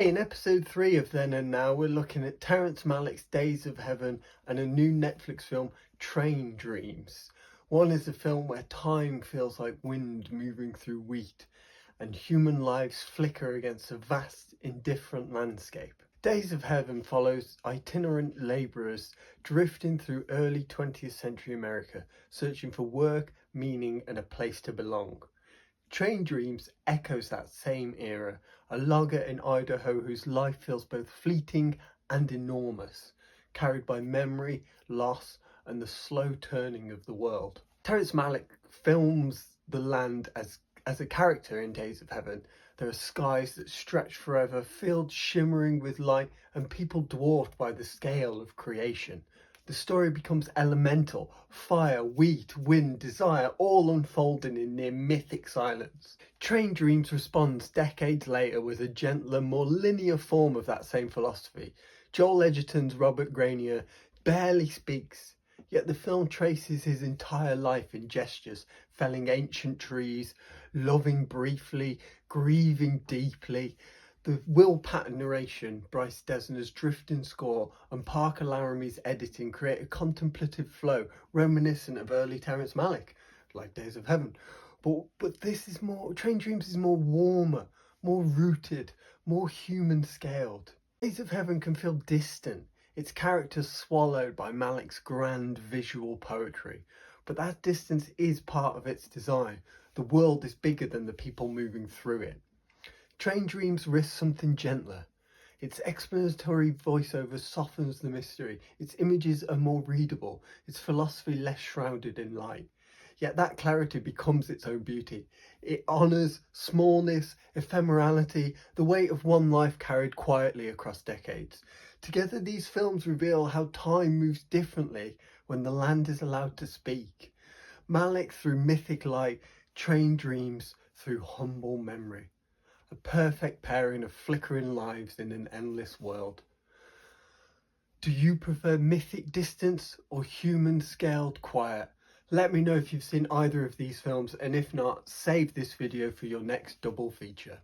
In episode 3 of Then and Now, we're looking at Terrence Malick's Days of Heaven and a new Netflix film, Train Dreams. One is a film where time feels like wind moving through wheat and human lives flicker against a vast, indifferent landscape. Days of Heaven follows itinerant labourers drifting through early 20th century America, searching for work, meaning, and a place to belong. Train Dreams echoes that same era, a logger in Idaho whose life feels both fleeting and enormous, carried by memory, loss, and the slow turning of the world. Terrence Malick films the land as a character in Days of Heaven. There are skies that stretch forever, fields shimmering with light, and people dwarfed by the scale of creation. The story becomes elemental, fire, wheat, wind, desire, all unfolding in near mythic silence. Train Dreams responds decades later with a gentler, more linear form of that same philosophy. Joel Edgerton's Robert Grenier barely speaks, yet the film traces his entire life in gestures, felling ancient trees, loving briefly, grieving deeply. The Will Patton narration, Bryce Dessner's drifting score, and Parker Laramie's editing create a contemplative flow reminiscent of early Terrence Malick, like Days of Heaven. But this is more, Train Dreams is more warmer, more rooted, more human scaled. Days of Heaven can feel distant, its characters swallowed by Malick's grand visual poetry. But that distance is part of its design. The world is bigger than the people moving through it. Train Dreams risks something gentler. Its explanatory voiceover softens the mystery, its images are more readable, its philosophy less shrouded in light. Yet that clarity becomes its own beauty. It honours smallness, ephemerality, the weight of one life carried quietly across decades. Together these films reveal how time moves differently when the land is allowed to speak. Malick through mythic light, Train Dreams through humble memory. A perfect pairing of flickering lives in an endless world. Do you prefer mythic distance or human scaled quiet? Let me know if you've seen either of these films, and if not, save this video for your next double feature.